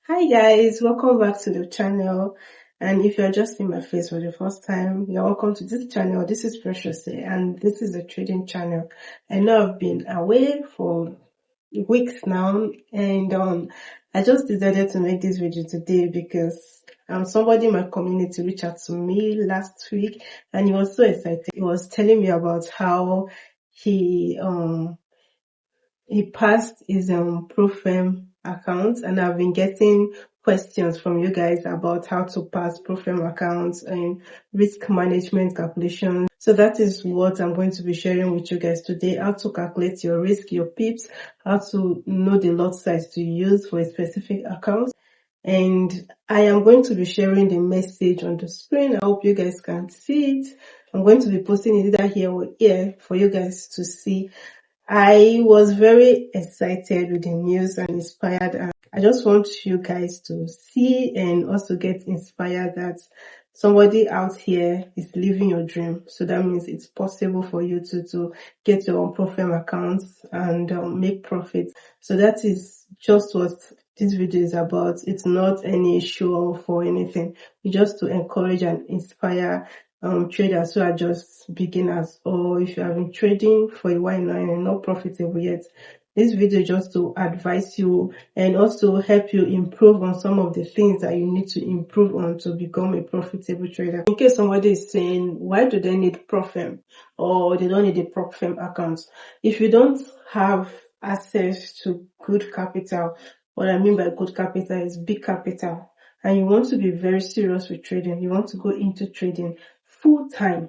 Hi guys, welcome back to the channel. And if you're just seeing my face for the first time, you're welcome to this channel. This is Precious and this is a trading channel. I know I've been away for weeks now, and I just decided to make this video today because somebody in my community reached out to me last week and he was so excited. He was telling me about how he passed his Profem account, and I've been getting questions from you guys about how to pass Profem accounts and risk management calculations. So that is what I'm going to be sharing with you guys today: how to calculate your risk, your pips, how to know the lot size to use for a specific account. And I am going to be sharing the message on the screen. I hope you guys can see it. I'm going to be posting it either here or here for you guys to see. I was very excited with the news and inspired, and I just want you guys to see and also get inspired that somebody out here is living your dream. So that means it's possible for you to get your own Profem accounts and make profit. So that is just what this video is about. It's not any show off or anything. It's just to encourage and inspire traders who are just beginners, or if you have been trading for a while now and you're not profitable yet. This video is just to advise you and also help you improve on some of the things that you need to improve on to become a profitable trader. In case somebody is saying, why do they need Profem or they don't need a Profem account? If you don't have access to good capital, what I mean by good capital is big capital, and you want to be very serious with trading, you want to go into trading full time,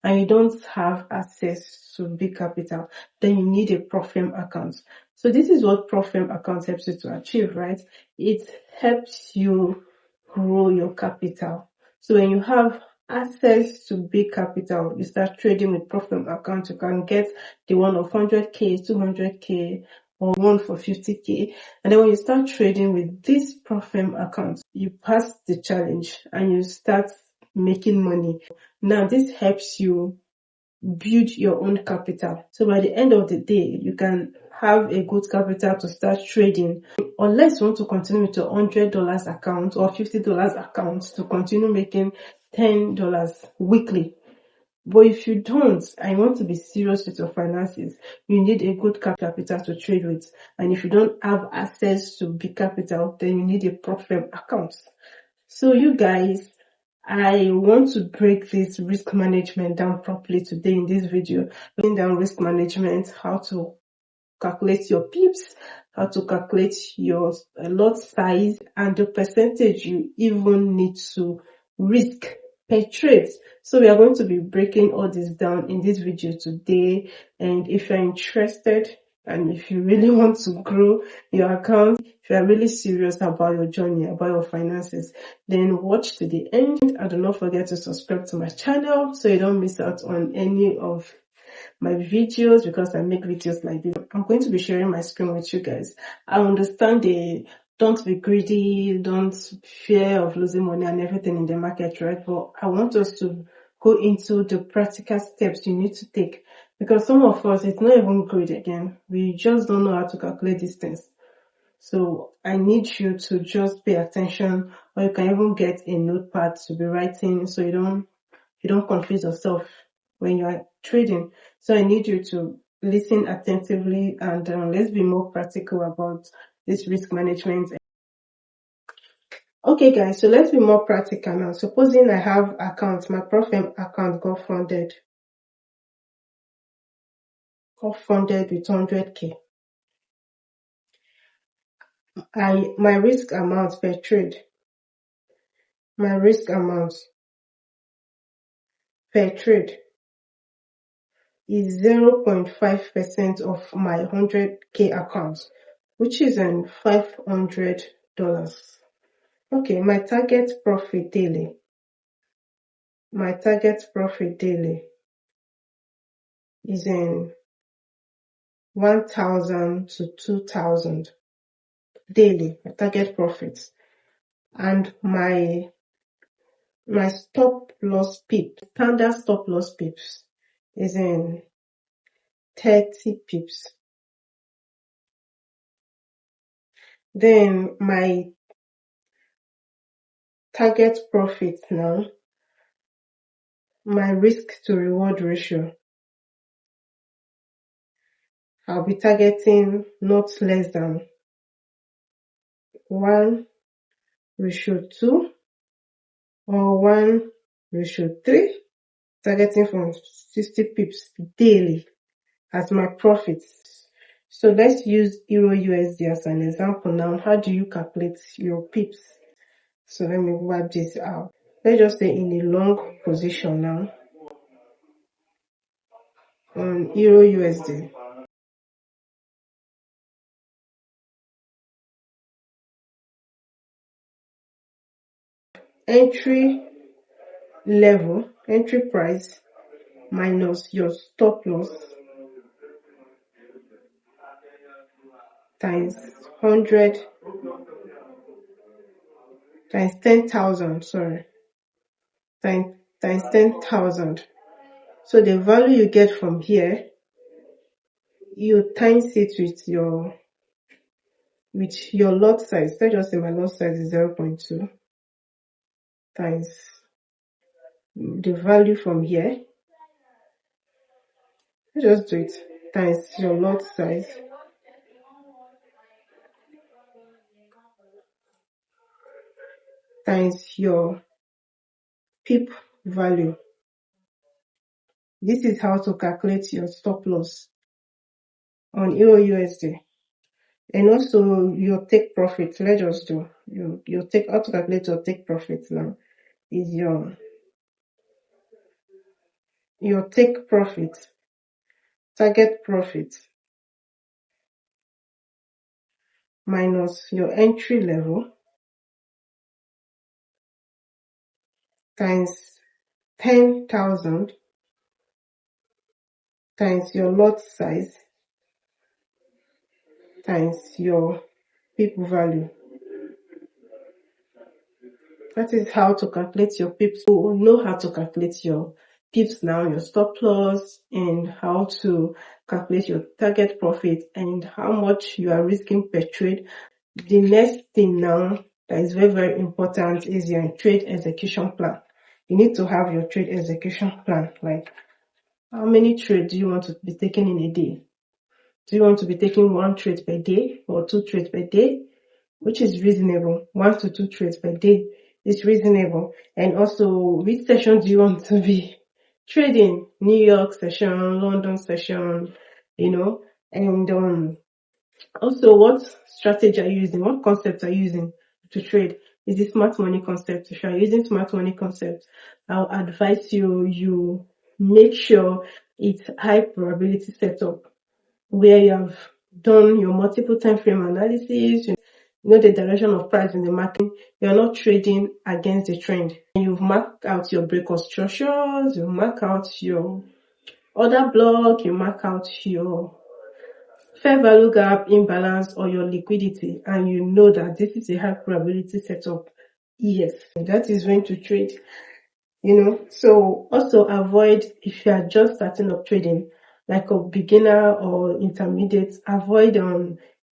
and you don't have access to big capital, then you need a Profem account. So this is what Profem account helps you to achieve, right? It helps you grow your capital. So when you have access to big capital, you start trading with Profem account. You can get the one of 100K, 200K, or one for 50K. And then when you start trading with this Profem account, you pass the challenge and you start making money. Now this helps you build your own capital. So by the end of the day, you can have a good capital to start trading, unless you want to continue with your $100 account or $50 account to continue making $10 weekly. But if you don't, and you want to be serious with your finances, you need a good capital to trade with. And if you don't have access to big capital, then you need a Profem account. So you guys, I want to break this risk management down properly today in this video. Breaking down risk management, how to calculate your pips, how to calculate your lot size, and the percentage you even need to risk per trade. So we are going to be breaking all this down in this video today. And if you're interested, and if you really want to grow your account, if you are really serious about your journey, about your finances, then watch to the end, and do not forget to subscribe to my channel so you don't miss out on any of my videos, because I make videos like this. I'm going to be sharing my screen with you guys. I understand the don't be greedy, don't fear of losing money and everything in the market, right? But I want us to go into the practical steps you need to take, because some of us, it's not even greed again. We just don't know how to calculate these things. So I need you to just pay attention, or you can even get a notepad to be writing so you don't confuse yourself when you are trading. So I need you to listen attentively, and let's be more practical about this risk management. Okay guys, so let's be more practical now. Supposing I have accounts, my Profem account got funded with 100K. My risk amount per trade, my risk amount per trade is 0.5% of my 100K account, which is $500. Okay, my target profit daily is in 1,000 to 2,000 daily, my target profits. And my stop loss pips, standard stop loss pips, is in 30 pips. Then my target profit now, my risk to reward ratio, I'll be targeting not less than 1:2 or 1:3, targeting from 60 pips daily as my profits. So let's use Euro USD as an example now. How do you calculate your pips? So let me work this out. Let's just say in a long position now on Euro USD. Entry price minus your stop loss times 100 times 10,000, times 10,000. So the value you get from here, you times it with your lot size. Let's just say my lot size is 0.2 times the value from here. Let's just do it times your lot size times your pip value. This is how to calculate your stop loss on Euro USD. And also your take profit. Let's just do your take, how to calculate your take profit now is your take profit, target profit minus your entry level times 10,000 times your lot size times your pip value. That is how to calculate your pips. You know how to calculate your pips now, your stop loss, and how to calculate your target profit and how much you are risking per trade. The next thing now that is very, very important is your trade execution plan. You need to have your trade execution plan. Like, how many trades do you want to be taking in a day? Do you want to be taking 1 trade per day or 2 trades per day? Which is reasonable. 1 to 2 trades per day is reasonable. And also, which session do you want to be trading? New York session, London session, and also what strategy are you using? What concepts are you using to trade? Is it smart money concept? If you are using smart money concept, I'll advise you make sure it's high probability setup where you have done your multiple time frame analysis, you know the direction of price in the market. You're not trading against the trend. You've marked out your breakout structures, you mark out your order block, you mark out your fair value gap imbalance or your liquidity, and you know that this is a high probability setup. Yes, that is when to trade. So also avoid, if you are just starting up trading, like a beginner or intermediate, avoid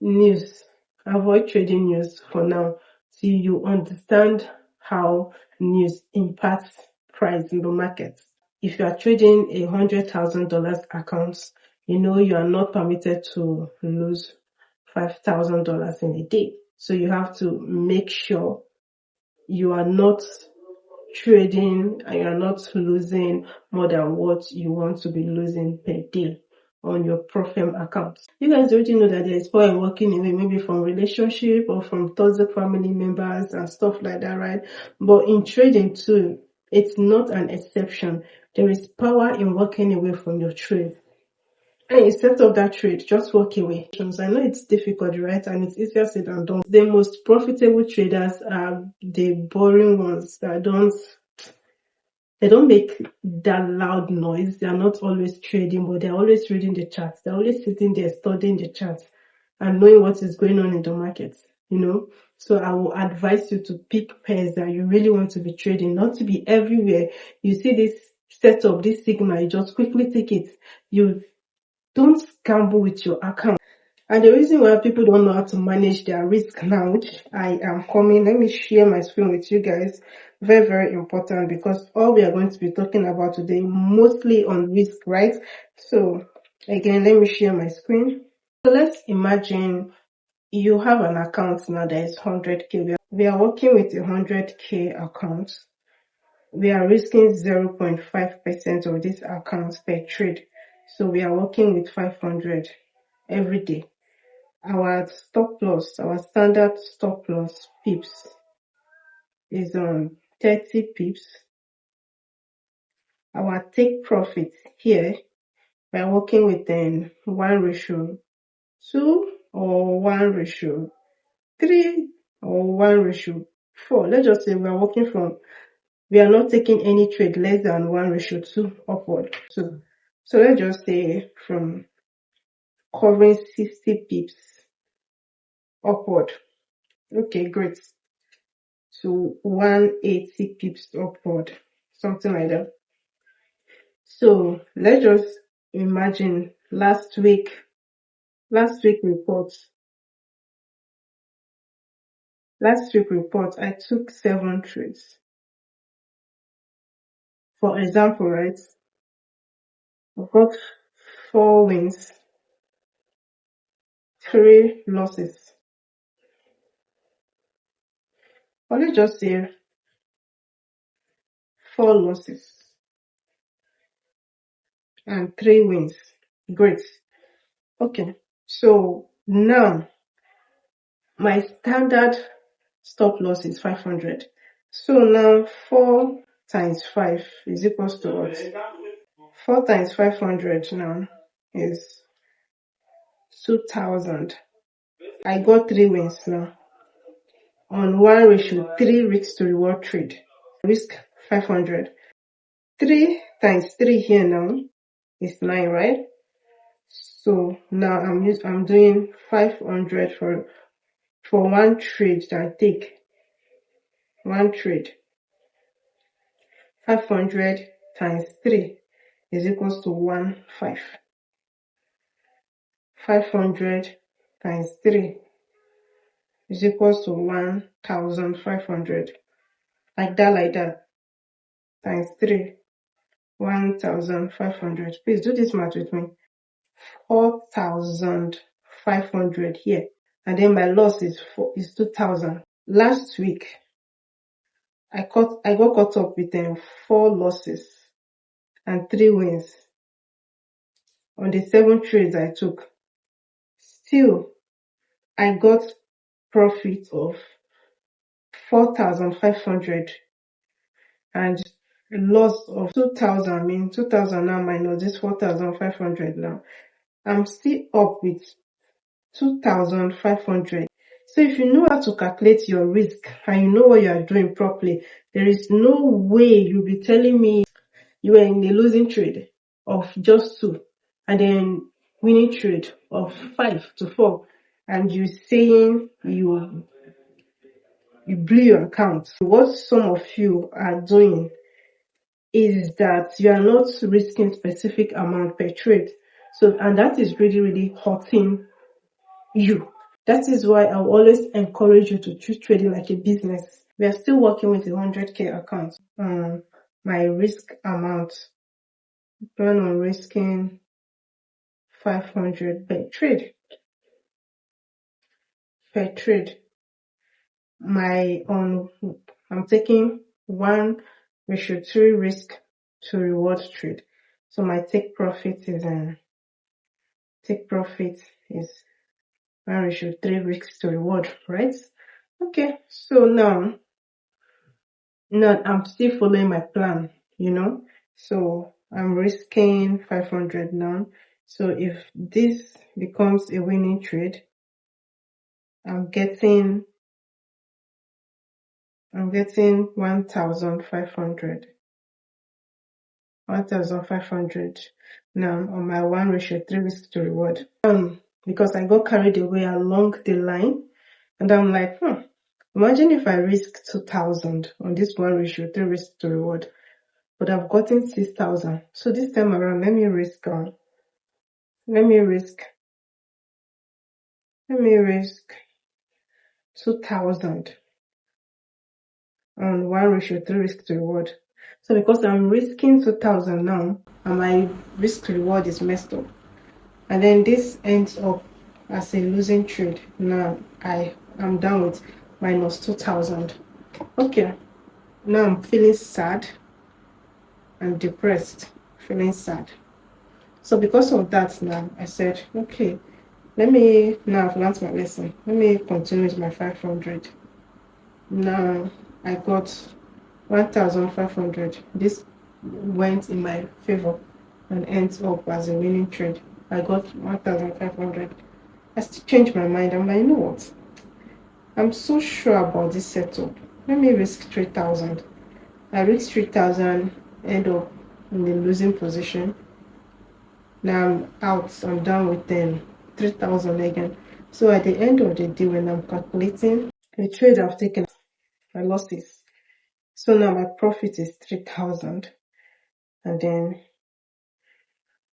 news. Avoid trading news for now till you understand how news impacts price in the market. If you are trading $100,000 account, you are not permitted to lose $5,000 in a day. So you have to make sure you are not trading and you're not losing more than what you want to be losing per day on your Profem account. You guys already know that there is power in walking away, maybe from relationship or from toxic family members and stuff like that, right? But in trading too, it's not an exception. There is power in walking away from your trade. And instead of that trade, just walk away. I know it's difficult, right? And it's easier said than done. The most profitable traders are the boring ones that they don't make that loud noise. They are not always trading, but they're always reading the charts. They're always sitting there studying the charts and knowing what is going on in the market, So I will advise you to pick pairs that you really want to be trading, not to be everywhere. You see this setup, this signal, you just quickly take it. You don't gamble with your account. And the reason why people don't know how to manage their risk now, which I am coming, let me share my screen with you guys. Very, very important, because all we are going to be talking about today, mostly on risk, right? So again, let me share my screen. So let's imagine you have an account now that is 100K. We are working with a 100K account. We are risking 0.5% of this account per trade. So we are working with 500 every day. Our stop loss, our standard stop loss pips is on 30 pips. Our take profit here, we are working with 1:2 or 1:3 or 1:4. Let's just say we are working from, we are not taking any trade less than 1:2 upward. So let's just say from covering 60 pips upward. Okay, great. To 180 pips upward, something like that. So let's just imagine last week report, I took 7 trades. For example, right? I've got 4 wins, 3 losses. Or let's just say 4 losses and 3 wins. Great. Okay. So now my standard stop loss is 500. So now 4 times 5 is equals to what? 4 times 500 now is 2,000. I got 3 wins now on 1:3 risk to reward trade. Risk 500. 3 times 3 here now is 9, right? So now I'm doing 500 for one trade that I take. One trade. 500 times 3 is equals to 1,500. 500 times 3 is equals to 1,500. Like that. Times 3, 1,500. Please do this math with me. 4,500 here. And then my loss is 2,000. Last week, I got caught up with 4 losses and 3 wins on the 7 trades I took. Still, I got profit of 4,500 and a loss of 2,000. I mean 2,000 now minus this 4,500 now. I'm still up with 2,500. So if you know how to calculate your risk and you know what you are doing properly, there is no way you'll be telling me you were in a losing trade of just 2 and then winning trade of 5 to 4 and you saying you blew your account. What some of you are doing is that you are not risking specific amount per trade. So, and that is really, really hurting you. That is why I will always encourage you to treat trading like a business. We are still working with a 100K account. My risk amount, plan on risking 500 per trade. I'm taking 1:3 risk to reward trade. So my take profit is 1:3 risks to reward, right? Okay, so now I'm still following my plan, So I'm risking 500 now. So if this becomes a winning trade, I'm getting 1,500. 1,500 now on my 1:3 risk to reward. Because I got carried away along the line, and I'm like, imagine if I risk 2,000 on this 1:3 risk to reward, but I've gotten 6,000. So this time around, let me risk Let me risk 2,000 on 1:3 risk to reward. So because I'm risking 2,000 now, and my risk to reward is messed up, and then this ends up as a losing trade. Now I'm down with minus 2,000. Okay, now I'm feeling sad and depressed, feeling sad. So because of that, now I said, okay, let me, now I've learned my lesson, let me continue with my 500. Now I got 1,500. This went in my favor and ends up as a winning trade. I got 1,500. I still changed my mind. I'm like, you know what? I'm so sure about this setup. Let me risk 3,000. I risked 3,000, end up in the losing position. Now I'm out. I'm done with 3,000 again. So at the end of the day, when I'm calculating the trade I've taken, my losses. So now my profit is 3,000. And then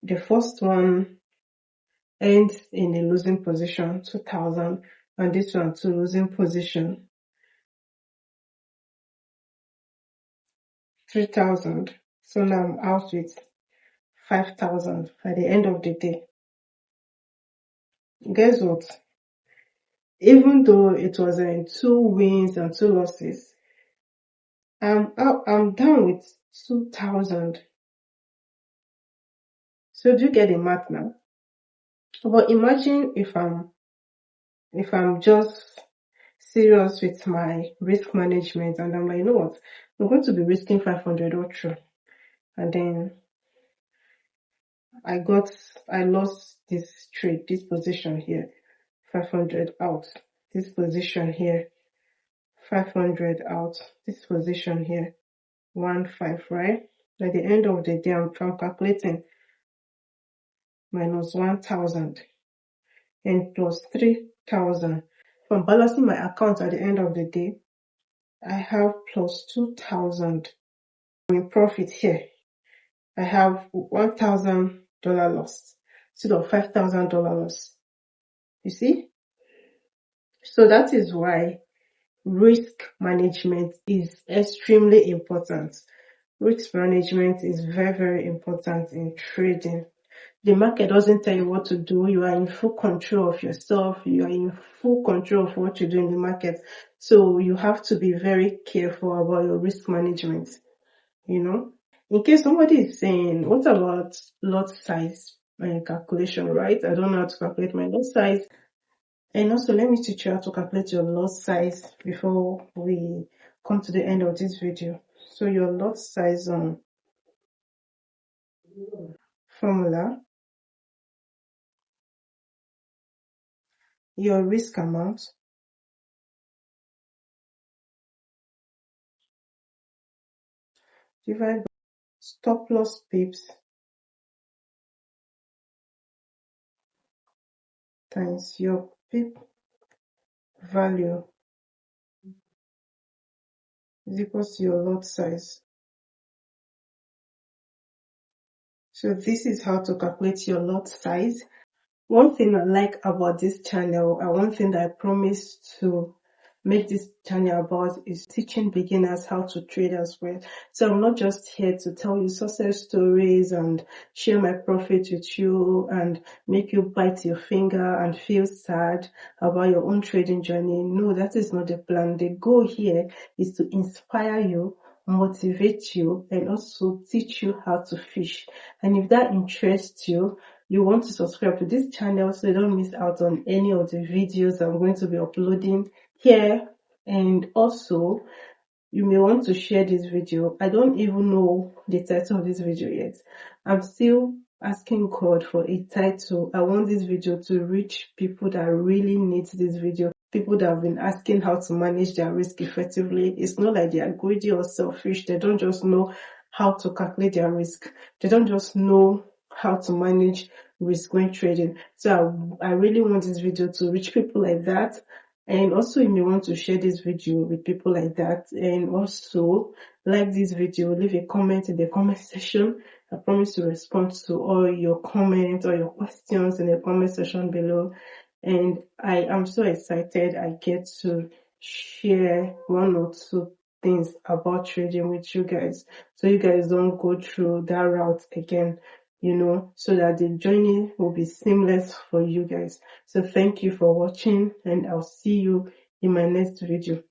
the first one ends in a losing position, 2,000. And this one too, losing position, 3,000. So now I'm out with 5,000 at the end of the day. Guess what? Even though it was 2 wins and 2 losses, I'm down with 2,000. So do you get the math now? But imagine if I'm just serious with my risk management and I'm like, you know what? I'm going to be risking 500 or true. And then I lost this trade, this position here, 500 out. This position here, 500 out. This position here, 1,500, right? At the end of the day, I'm calculating minus 1,000 and plus 3,000. From balancing my account at the end of the day, I have plus 2,000 in profit here. I have $1,000 loss instead of $5,000 loss. You see? So that is why risk management is extremely important. Risk management is very, very important in trading. The market doesn't tell you what to do. You are in full control of yourself. You are in full control of what you do in the market. So you have to be very careful about your risk management, you know. In case somebody is saying, what about lot size calculation, right? I don't know how to calculate my lot size. And also, let me teach you how to calculate your lot size before we come to the end of this video. So your lot size formula, your risk amount divided by stop loss pips times your pip value is equal to your lot size. So this is how to calculate your lot size. One thing I like about this channel, and one thing that I promise to make this channel about, is teaching beginners how to trade as well. So I'm not just here to tell you success stories and share my profit with you and make you bite your finger and feel sad about your own trading journey. No, that is not the plan. The goal here is to inspire you, motivate you, and also teach you how to fish. And if that interests you, you want to subscribe to this channel so you don't miss out on any of the videos I'm going to be uploading here. And also, you may want to share this video. I don't even know the title of this video yet. I'm still asking God for a title. I want this video to reach people that really need this video. People that have been asking how to manage their risk effectively. It's not like they are greedy or selfish. They don't just know how to calculate their risk. They don't just know how to manage risk when trading. So I really want this video to reach people like that. And also, you may want to share this video with people like that. And also, like this video, leave a comment in the comment section. I promise to respond to all your comments or your questions in the comment section below. and I am so excited I get to share one or two things about trading with you guys, so you guys don't go through that route again, so that the journey will be seamless for you guys. So thank you for watching, and I'll see you in my next video.